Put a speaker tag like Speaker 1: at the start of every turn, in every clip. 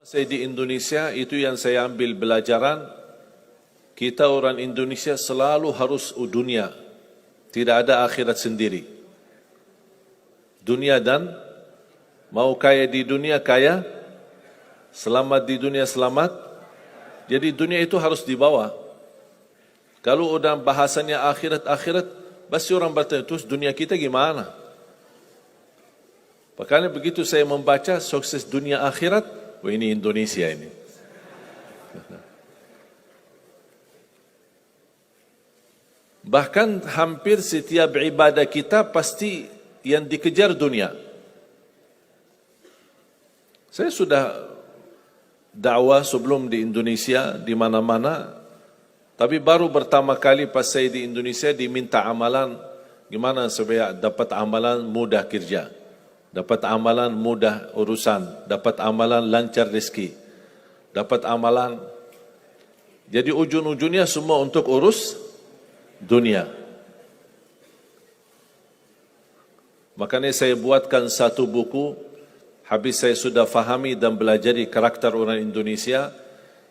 Speaker 1: Saya di Indonesia, itu yang saya ambil pelajaran, kita orang Indonesia selalu harus dunia, tidak ada akhirat sendiri. Dunia dan mau kaya di dunia kaya, selamat di dunia selamat. Jadi dunia itu harus dibawa. Kalau udah bahasanya akhirat, pasti orang bertanya, terus dunia kita gimana? Makanya begitu saya membaca sukses dunia akhirat, wah ini Indonesia ini. Bahkan hampir setiap ibadah kita pasti yang dikejar dunia. Saya sudah dakwah sebelum di Indonesia, di mana-mana, tapi baru pertama kali pas saya di Indonesia diminta amalan, gimana supaya dapat amalan mudah kerja, dapat amalan mudah urusan, dapat amalan lancar rezeki, dapat amalan. Jadi ujung-ujungnya semua untuk urus dunia. Makanya saya buatkan satu buku, habis saya sudah fahami dan belajari karakter orang Indonesia.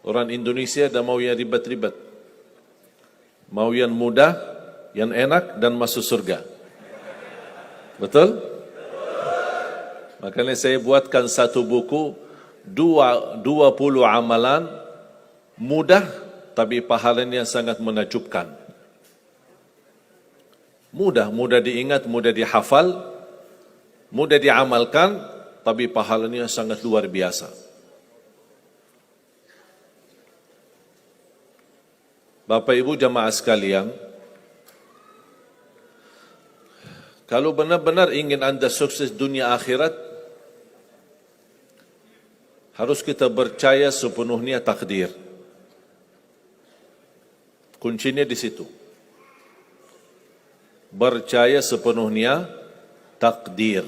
Speaker 1: Orang Indonesia dah mau yang ribet-ribet, mau yang mudah, yang enak dan masuk surga. Betul? Makanya saya buatkan satu buku, 20 amalan mudah tapi pahalanya sangat menakjubkan. Mudah diingat, mudah dihafal, mudah diamalkan, tapi pahalanya sangat luar biasa. Bapak Ibu jamaah sekalian, kalau benar-benar ingin Anda sukses dunia akhirat, harus kita percaya sepenuhnya takdir. Kuncinya di situ. Percaya sepenuhnya takdir.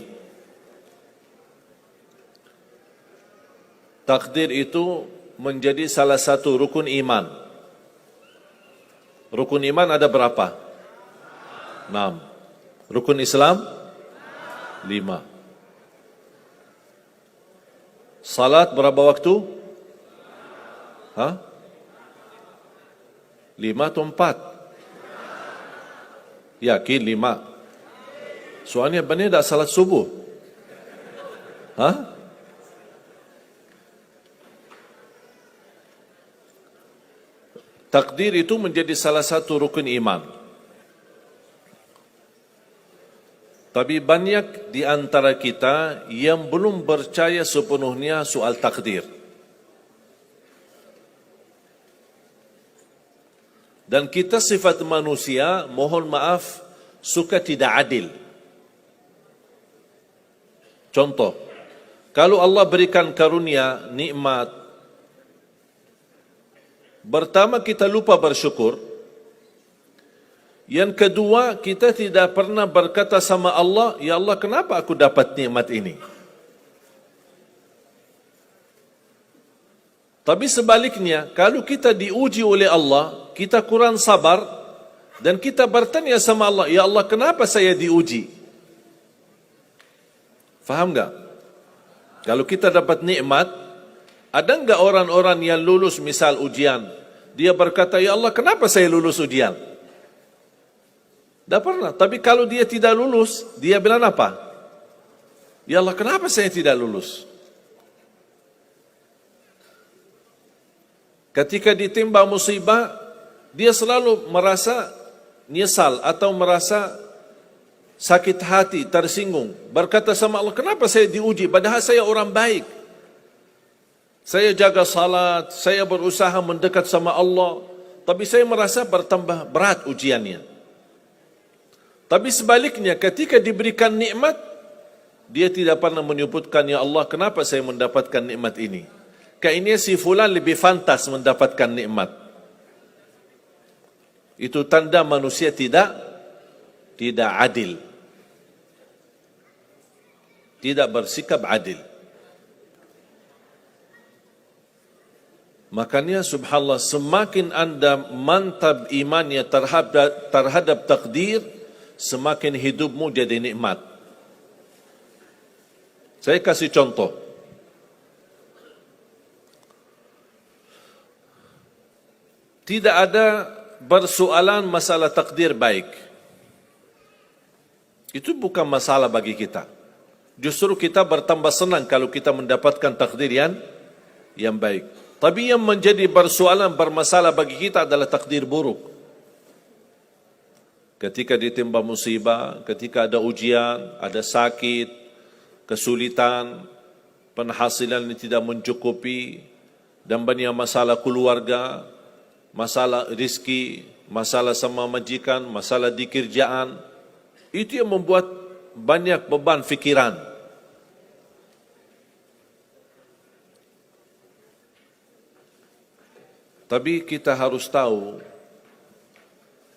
Speaker 1: Takdir itu menjadi salah satu rukun iman. Rukun iman ada berapa? 6. Rukun Islam? 5. Salat berapa waktu? 5 atau 4? Yakin 5? Soalnya benar tak salat subuh? Takdir itu menjadi salah satu rukun iman. Tapi banyak di antara kita yang belum percaya sepenuhnya soal takdir. Dan kita sifat manusia, mohon maaf, suka tidak adil. Contoh, kalau Allah berikan karunia, nikmat, pertama kita lupa bersyukur. Yang kedua, kita tidak pernah berkata sama Allah, ya Allah kenapa aku dapat nikmat ini? Tapi sebaliknya, kalau kita diuji oleh Allah, kita kurang sabar, dan kita bertanya sama Allah, ya Allah kenapa saya diuji? Faham enggak? Kalau kita dapat nikmat, ada enggak orang-orang yang lulus misal ujian, dia berkata, ya Allah kenapa saya lulus ujian? Tak pernah. Tapi kalau dia tidak lulus, dia bilang apa? Ya Allah kenapa saya tidak lulus? Ketika ditimpa musibah, dia selalu merasa nyesal atau merasa sakit hati, tersinggung. Berkata sama Allah, kenapa saya diuji? Padahal saya orang baik. Saya jaga salat, saya berusaha mendekat sama Allah. Tapi saya merasa bertambah berat ujiannya. Tapi sebaliknya, ketika diberikan nikmat, dia tidak pernah menyebutkan, ya Allah kenapa saya mendapatkan nikmat ini? Kayaknya si fulan lebih fantas mendapatkan nikmat. Itu tanda manusia tidak adil. Tidak bersikap adil. Makanya subhanallah, semakin Anda mantap imannya terhadap takdir, semakin hidupmu jadi nikmat. Saya kasih contoh. Tidak ada persoalan masalah takdir baik. Itu bukan masalah bagi kita. Justru kita bertambah senang kalau kita mendapatkan takdir yang baik. Tapi yang menjadi persoalan bermasalah bagi kita adalah takdir buruk. Ketika ditimpa musibah, ketika ada ujian, ada sakit, kesulitan, penghasilan yang tidak mencukupi, dan banyak masalah keluarga, masalah rezeki, masalah sama majikan, masalah di kerjaan, itu yang membuat banyak beban fikiran. Tapi kita harus tahu,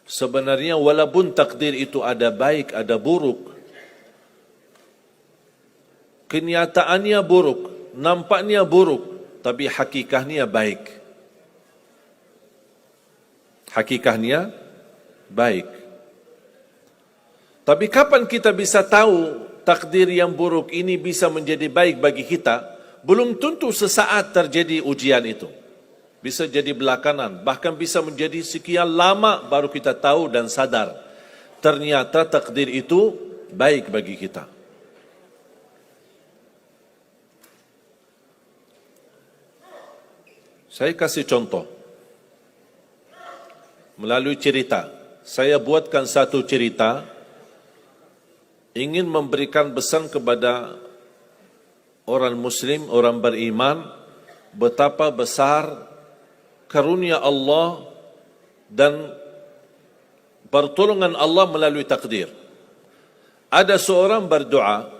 Speaker 1: sebenarnya walaupun takdir itu ada baik, ada buruk, kenyataannya buruk, nampaknya buruk, tapi hakikahnya baik. Hakikahnya baik. Tapi kapan kita bisa tahu takdir yang buruk ini bisa menjadi baik bagi kita? Belum tentu sesaat terjadi ujian itu. Bisa jadi belakangan, bahkan bisa menjadi sekian lama baru kita tahu dan sadar ternyata takdir itu baik bagi kita. Saya kasih contoh melalui cerita. Saya buatkan satu cerita ingin memberikan pesan kepada orang muslim, orang beriman, betapa besar karunia Allah dan pertolongan Allah melalui takdir. Ada seorang berdoa,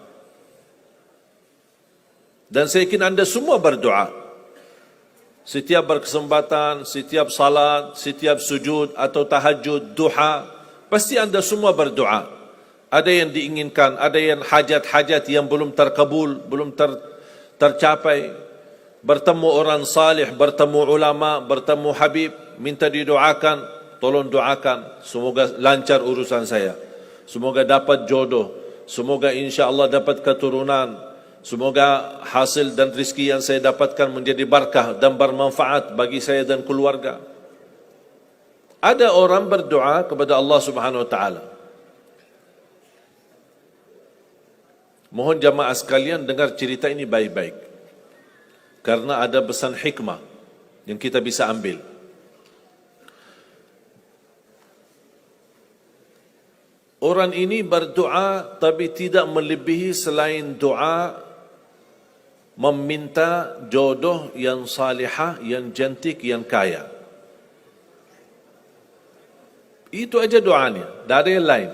Speaker 1: dan saya yakin anda semua berdoa. Setiap berkesempatan, setiap salat, setiap sujud atau tahajud, duha, pasti anda semua berdoa. Ada yang diinginkan, ada yang hajat-hajat yang belum terkabul, belum tercapai. Bertemu orang salih, bertemu ulama, bertemu habib, minta didoakan, tolong doakan, semoga lancar urusan saya. Semoga dapat jodoh, semoga insya Allah dapat keturunan. Semoga hasil dan rezeki yang saya dapatkan menjadi berkah dan bermanfaat bagi saya dan keluarga. Ada orang berdoa kepada Allah Subhanahu wa taala. Mohon jamaah sekalian dengar cerita ini baik-baik. Karena ada pesan hikmah yang kita bisa ambil. Orang ini berdoa tapi tidak melebihi selain doa meminta jodoh yang salihah, yang cantik, yang kaya. Itu aja doanya, dari yang lain.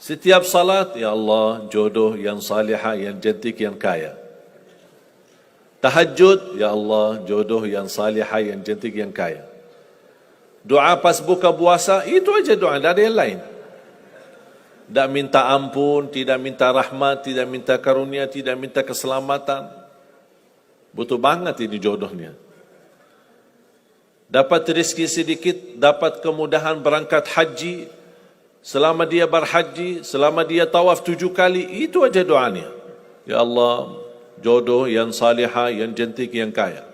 Speaker 1: Setiap salat, ya Allah, jodoh yang salihah, yang cantik, yang kaya. Tahajud, ya Allah, jodoh yang salihah, yang cantik, yang kaya. Doa pas buka puasa, itu aja doa, dari yang lain. Tidak minta ampun, tidak minta rahmat, tidak minta karunia, tidak minta keselamatan. Butuh banget ini jodohnya. Dapat rezeki sedikit, dapat kemudahan berangkat haji. Selama dia berhaji, selama dia tawaf 7 kali, itu aja doanya. Ya Allah, jodoh yang salihah, yang cantik, yang kaya.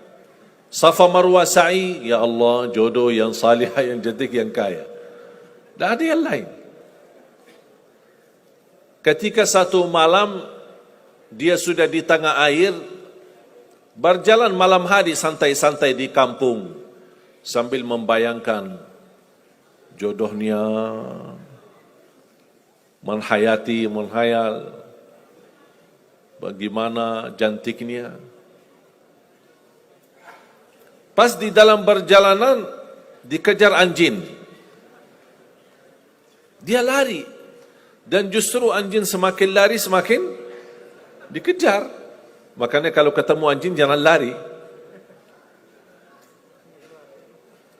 Speaker 1: Safa Marwah sa'i, ya Allah, jodoh yang salihah, yang cantik, yang kaya. Tidak ada yang lain. Ketika satu malam dia sudah di tengah air, berjalan malam hari santai-santai di kampung sambil membayangkan jodohnya, menghayal bagaimana cantiknya. Pas di dalam perjalanan dikejar anjing. Dia lari. Dan justru anjing semakin lari semakin dikejar. Makanya kalau ketemu anjing jangan lari.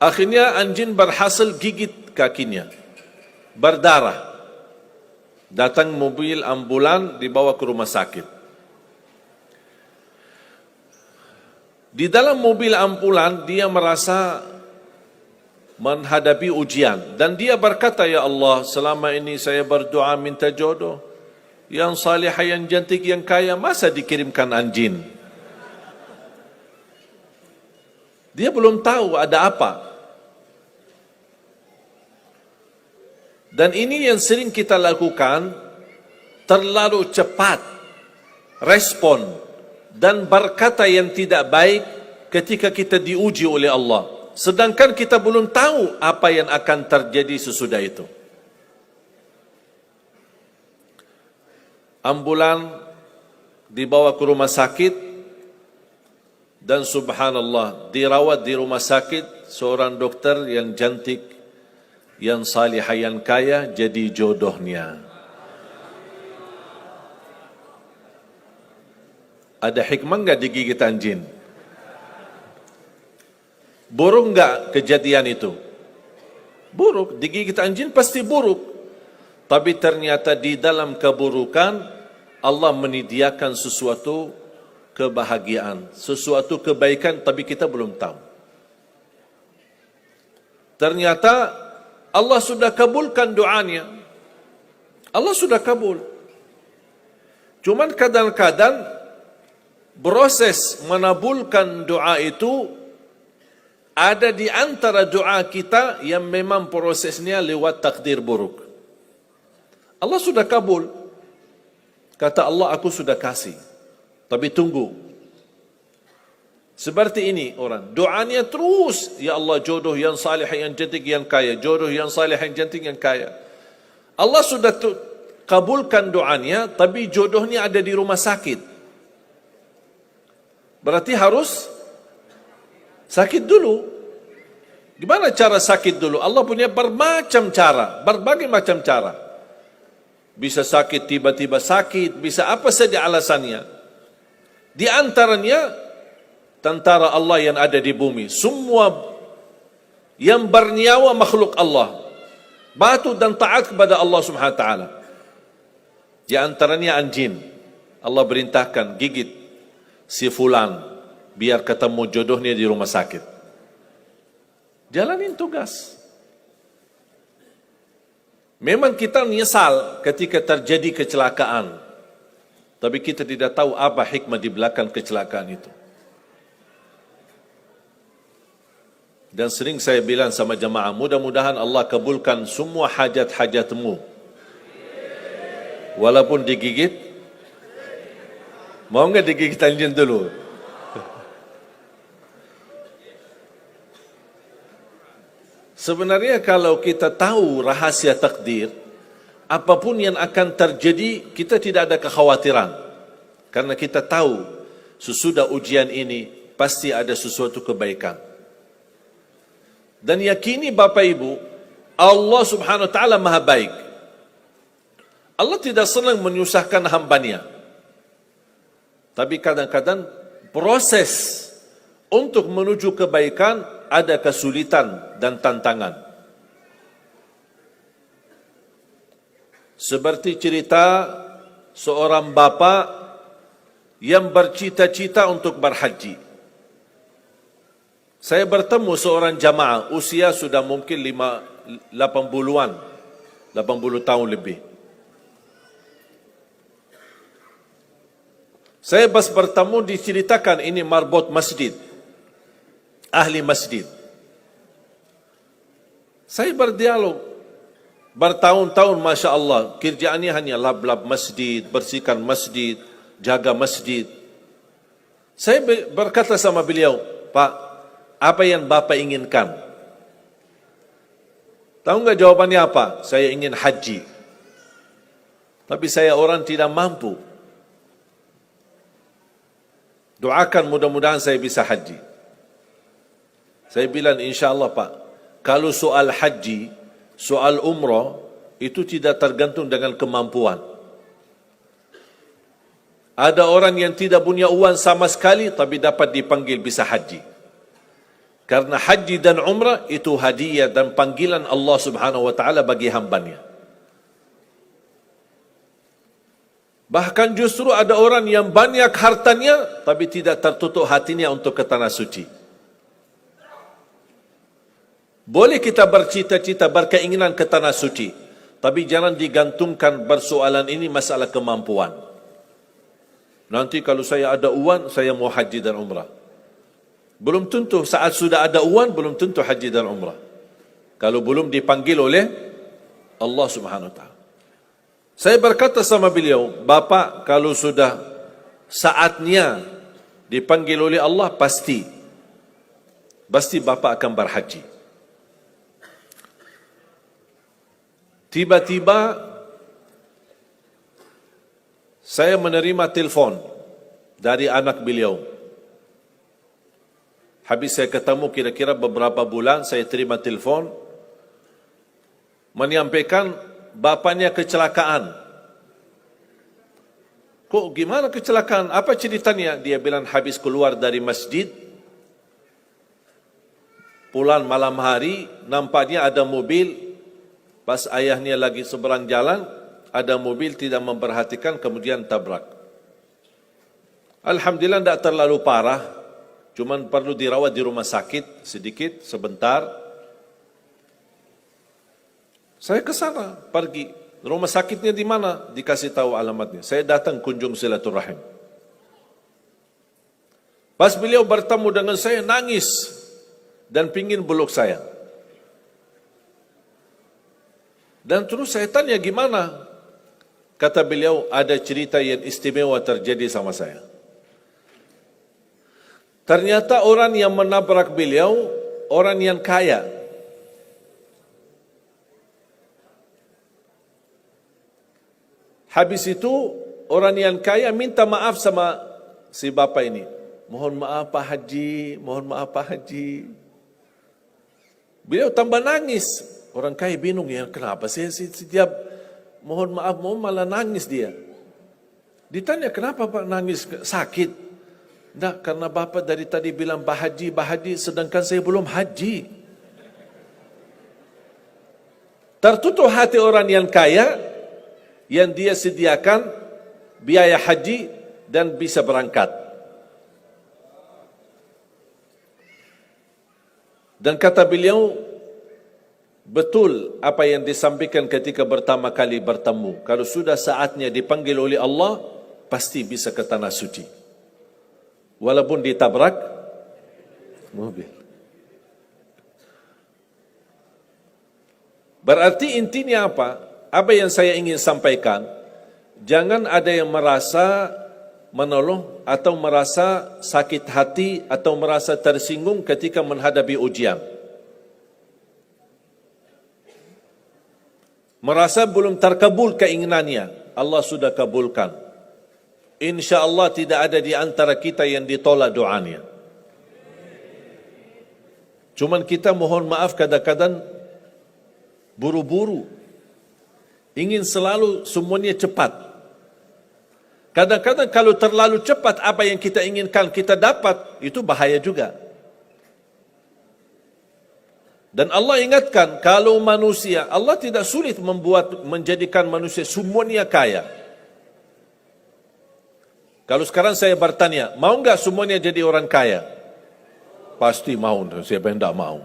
Speaker 1: Akhirnya anjing berhasil gigit kakinya, berdarah. Datang mobil ambulan dibawa ke rumah sakit. Di dalam mobil ambulan dia merasa menghadapi ujian dan dia berkata, ya Allah, selama ini saya berdoa minta jodoh yang salihah, yang cantik, yang kaya, masa dikirimkan anjing? Dia belum tahu ada apa. Dan ini yang sering kita lakukan, terlalu cepat respon dan berkata yang tidak baik ketika kita diuji oleh Allah. Sedangkan kita belum tahu apa yang akan terjadi sesudah itu. Ambulan dibawa ke rumah sakit dan subhanallah dirawat di rumah sakit seorang dokter yang cantik, yang salihah, yang kaya jadi jodohnya. Ada hikmah enggak digigit anjing? Buruk enggak kejadian itu? Buruk, digigit anjing pasti buruk. Tapi ternyata di dalam keburukan Allah menyediakan sesuatu kebahagiaan, sesuatu kebaikan, tapi kita belum tahu. Ternyata Allah sudah kabulkan doanya. Allah sudah kabul. Cuman kadang-kadang proses menabulkan doa itu ada di antara doa kita yang memang prosesnya lewat takdir buruk. Allah sudah kabul. Kata Allah, aku sudah kasih. Tapi tunggu. Seperti ini orang. Doanya terus. Ya Allah, jodoh yang salih, yang cantik, yang kaya. Jodoh yang salih, yang cantik, yang kaya. Allah sudah kabulkan doanya, tapi jodohnya ada di rumah sakit. Berarti harus sakit dulu. Gimana cara sakit dulu? Allah punya bermacam cara, berbagai macam cara. Bisa sakit, tiba-tiba sakit, bisa apa saja alasannya. Di antaranya, tentara Allah yang ada di bumi. Semua yang bernyawa makhluk Allah. Batu dan taat kepada Allah Subhanahu wa ta'ala. Di antaranya anjing. Allah perintahkan gigit si fulan biar ketemu jodohnya di rumah sakit. Jalanin tugas. Memang kita menyesal ketika terjadi kecelakaan. Tapi kita tidak tahu apa hikmah di belakang kecelakaan itu. Dan sering saya bilang sama jamaah, mudah-mudahan Allah kabulkan semua hajat-hajatmu. Walaupun digigit. Mau enggak digigit anjing dulu? Sebenarnya kalau kita tahu rahasia takdir, apapun yang akan terjadi, kita tidak ada kekhawatiran. Karena kita tahu sesudah ujian ini pasti ada sesuatu kebaikan. Dan yakini Bapak Ibu, Allah Subhanahu wa ta'ala maha baik. Allah tidak senang menyusahkan hambanya. Tapi kadang-kadang proses untuk menuju kebaikan ada kesulitan dan tantangan. Seperti cerita seorang bapa yang bercita-cita untuk berhaji. Saya bertemu seorang jamaah, usia sudah mungkin 80-an, 80 tahun lebih. Saya pas bertemu diceritakan ini marbot masjid, ahli masjid. Saya berdialog bertahun-tahun, Masya Allah, kerjaannya hanya lap-lap masjid, bersihkan masjid, jaga masjid. Saya berkata sama beliau, Pak, apa yang Bapak inginkan? Tahu enggak jawabannya apa? Saya ingin haji. Tapi saya orang tidak mampu. Doakan mudah-mudahan saya bisa haji. Saya bilang, insya Allah Pak, kalau soal haji, soal umrah, itu tidak tergantung dengan kemampuan. Ada orang yang tidak punya uang sama sekali, tapi dapat dipanggil bisa haji. Karena haji dan umrah itu hadiah dan panggilan Allah Subhanahu wa ta'ala bagi hambanya. Bahkan justru ada orang yang banyak hartanya, tapi tidak tertutup hatinya untuk ke tanah suci. Boleh kita bercita-cita, berkeinginan ke tanah suci, tapi jangan digantungkan persoalan ini masalah kemampuan. Nanti kalau saya ada uang, saya mau haji dan umrah. Belum tentu saat sudah ada uang, belum tentu haji dan umrah. Kalau belum dipanggil oleh Allah Subhanahu wa taala. Saya berkata sama beliau, Bapak kalau sudah saatnya dipanggil oleh Allah, pasti Bapak akan berhaji. Tiba-tiba saya menerima telefon dari anak beliau. Habis saya ketemu kira-kira beberapa bulan, saya terima telefon menyampaikan bapaknya kecelakaan. Kok gimana kecelakaan? Apa ceritanya? Dia bilang habis keluar dari masjid, pulang malam hari, nampaknya ada mobil, pas ayahnya lagi seberang jalan, ada mobil tidak memperhatikan, kemudian tabrak. Alhamdulillah tidak terlalu parah, cuman perlu dirawat di rumah sakit sedikit, sebentar. Saya ke sana, pergi. Rumah sakitnya di mana? Dikasih tahu alamatnya. Saya datang kunjung silaturahim. Pas beliau bertemu dengan saya, nangis dan pingin peluk saya. Dan terus saya tanya gimana? Kata beliau, ada cerita yang istimewa terjadi sama saya. Ternyata orang yang menabrak beliau, orang yang kaya. Habis itu, orang yang kaya minta maaf sama si bapak ini. Mohon maaf Pak Haji, mohon maaf Pak Haji. Beliau tambah nangis. Orang kaya bingung, ya kenapa sih setiap mohon maaf, malah nangis dia. Ditanya, kenapa Pak nangis? Sakit? Tidak, karena Bapak dari tadi bilang Pak Haji, sedangkan saya belum haji. Tertutup hati orang yang kaya, yang dia sediakan biaya haji dan bisa berangkat. Dan kata beliau, betul apa yang disampaikan ketika pertama kali bertemu. Kalau sudah saatnya dipanggil oleh Allah, pasti bisa ke tanah suci. Walaupun ditabrak mobil. Berarti intinya apa? Apa yang saya ingin sampaikan, jangan ada yang merasa menolong atau merasa sakit hati atau merasa tersinggung ketika menghadapi ujian. Merasa belum terkabul keinginannya, Allah sudah kabulkan. InsyaAllah tidak ada di antara kita yang ditolak doanya. Cuman kita mohon maaf kadang-kadang buru-buru. Ingin selalu semuanya cepat. Kadang-kadang kalau terlalu cepat apa yang kita inginkan kita dapat, itu bahaya juga. Dan Allah ingatkan, kalau manusia, Allah tidak sulit menjadikan manusia semuanya kaya. Kalau sekarang saya bertanya, mau enggak semuanya jadi orang kaya? Pasti mau, siapa yang tidak mau?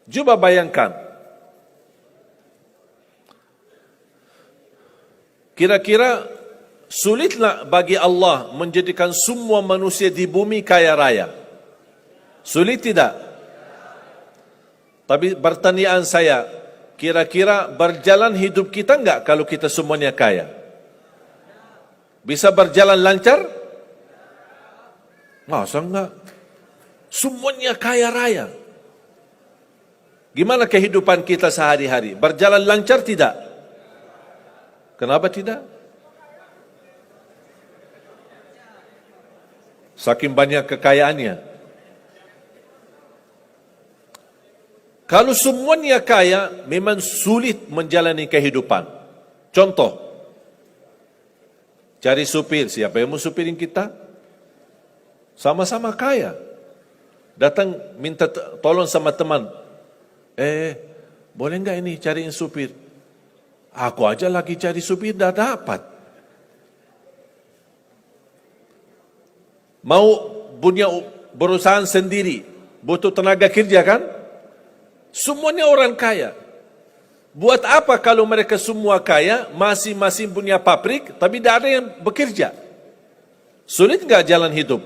Speaker 1: Coba bayangkan, kira-kira sulitlah bagi Allah menjadikan semua manusia di bumi kaya raya? Sulit tidak? Tapi pertanyaan saya, kira-kira berjalan hidup kita enggak kalau kita semuanya kaya? Bisa berjalan lancar? Masa enggak? Semuanya kaya raya. Gimana kehidupan kita sehari-hari? Berjalan lancar tidak? Kenapa tidak? Saking banyak kekayaannya. Kalau semuanya kaya, memang sulit menjalani kehidupan. Contoh, cari supir. Siapa yang mau supirin kita? Sama-sama kaya. Datang minta tolong sama teman. Boleh enggak ini cariin supir? Aku aja lagi cari supir, dah dapat. Mau punya perusahaan sendiri, butuh tenaga kerja kan? Semuanya orang kaya. Buat apa kalau mereka semua kaya, masing-masing punya pabrik, tapi tidak ada yang bekerja? Sulit nggak jalan hidup?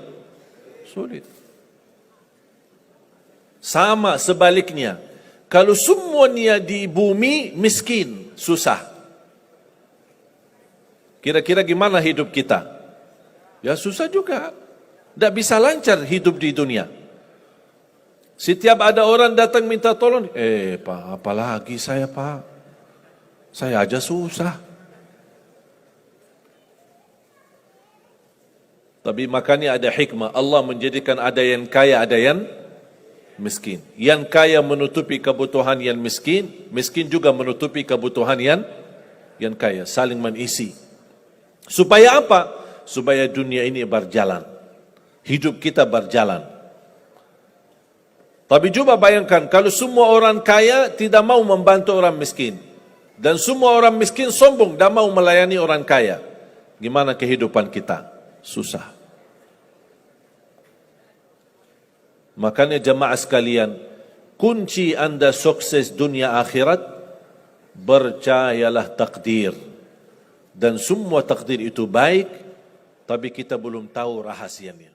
Speaker 1: Sulit. Sama sebaliknya, kalau semuanya di bumi miskin, susah. Kira-kira gimana hidup kita? Ya susah juga. Tidak bisa lancar hidup di dunia. Setiap ada orang datang minta tolong, Pak, apalagi saya, Pak? Saya aja susah. Tapi makanya ada hikmah. Allah menjadikan ada yang kaya, ada yang miskin. Yang kaya menutupi kebutuhan yang miskin, miskin juga menutupi kebutuhan yang kaya. Saling mengisi. Supaya apa? Supaya dunia ini berjalan. Hidup kita berjalan. Tapi coba bayangkan, kalau semua orang kaya tidak mau membantu orang miskin. Dan semua orang miskin sombong, tidak mau melayani orang kaya. Gimana kehidupan kita? Susah. Makanya jemaah sekalian, kunci anda sukses dunia akhirat, percayalah takdir. Dan semua takdir itu baik, tapi kita belum tahu rahasianya.